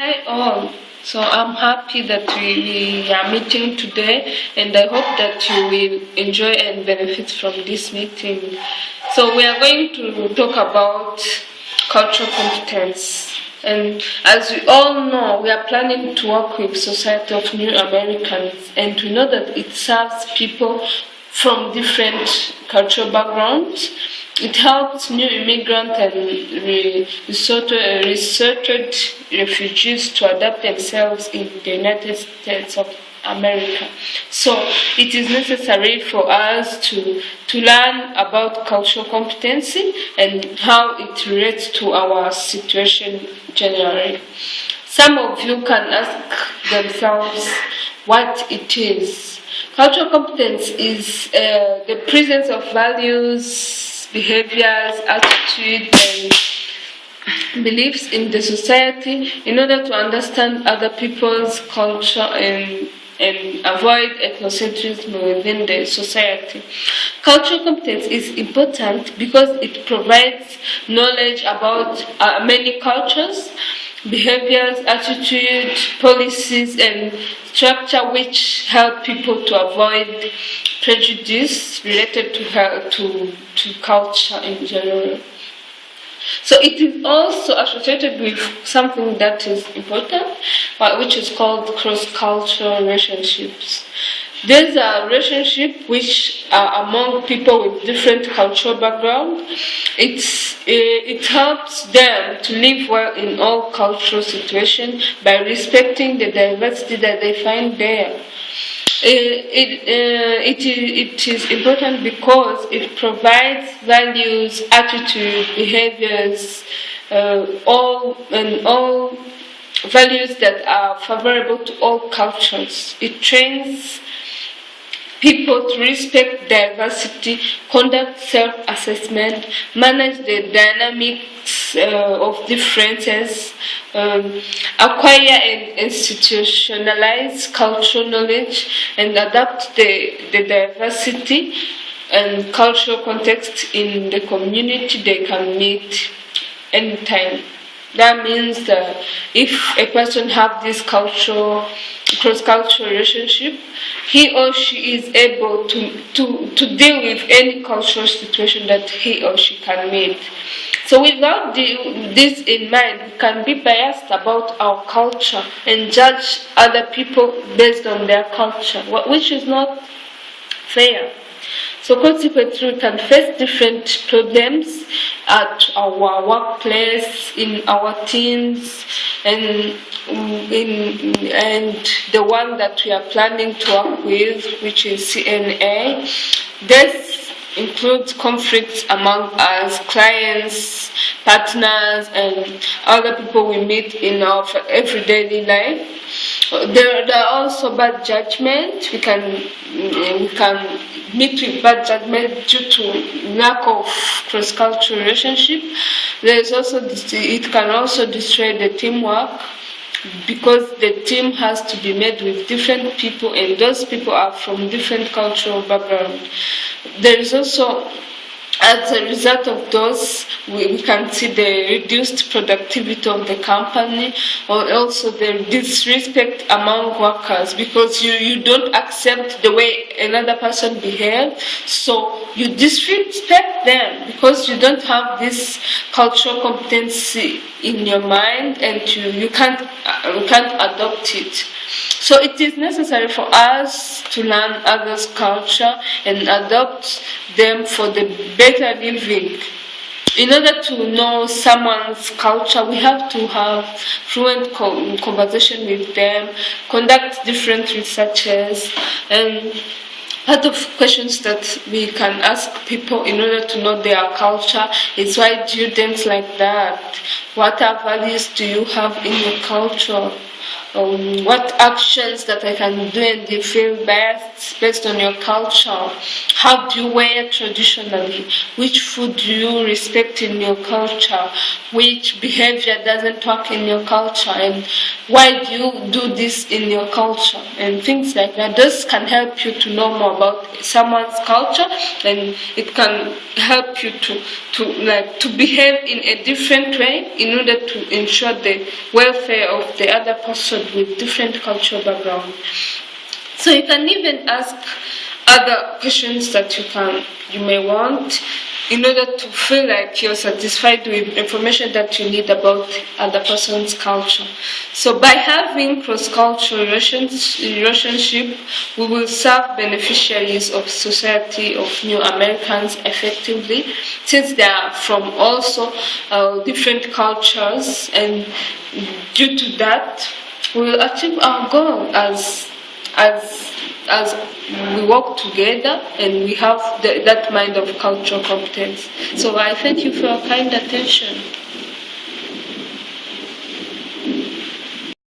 Hi all. So I'm happy that we are meeting today, and I hope that you will enjoy and benefit from this meeting. So we are going to talk about cultural competence. And as we all know, we are planning to work with Society of New Americans, and we know that it serves people from different cultural backgrounds. It helps new immigrants and resettled refugees to adapt themselves in the United States of America. So it is necessary for us to learn about cultural competency and how it relates to our situation generally. Some of you can ask themselves what it is. Cultural competence is the presence of values, behaviors, attitudes, and beliefs in the society in order to understand other people's culture and avoid ethnocentrism within the society. Cultural competence is important because it provides knowledge about many cultures, behaviors, attitudes, policies, and structure which help people to avoid prejudice related to culture in general. So it is also associated with something that is important, which is called cross-cultural relationships. These are relationships which are among people with different cultural background. It helps them to live well in all cultural situations by respecting the diversity that they find there. It is important because it provides values, attitudes, behaviors, all values that are favorable to all cultures. It trains people to respect diversity, conduct self-assessment, manage the dynamics of differences, acquire and institutionalize cultural knowledge, and adapt the diversity and cultural context in the community they can meet anytime. That means that if a person have this cross-cultural relationship, he or she is able to deal with any cultural situation that he or she can meet. So without this in mind, we can be biased about our culture and judge other people based on their culture, which is not fair. So consequently, we can face different problems at our workplace, in our teams, and the one that we are planning to work with, which is CNA. This includes conflicts among us, clients, partners, and other people we meet in our everyday life. There are also bad judgment. We can meet with bad judgment due to lack of cross-cultural relationship. It can also destroy the teamwork because the team has to be made with different people, and those people are from different cultural background. There is also, as a result of those, we can see the reduced productivity of the company, or also the disrespect among workers, because you don't accept the way another person behaves, so you disrespect them because you don't have this cultural competency in your mind, and you can't adopt it. So it is necessary for us to learn others' culture and adopt them for the better living. In order to know someone's culture, we have to have fluent conversation with them, conduct different researches, and part of questions that we can ask people in order to know their culture is, why do you dance like that? What values do you have in your culture? What actions that I can do and you feel best based on your culture? how do you wear traditionally, which food do you respect in your culture, which behavior doesn't work in your culture, and why do you do this in your culture, and things like that. This can help you to know more about someone's culture, and it can help you to behave in a different way in order to ensure the welfare of the other person with different cultural background. So you can even ask other questions that you may want in order to feel like you're satisfied with information that you need about other person's culture. So by having cross-cultural relationship, we will serve beneficiaries of society of new Americans effectively, since they are from also different cultures, and due to that, we will achieve our goal as we work together and we have that mind of cultural competence. So I thank you for your kind attention.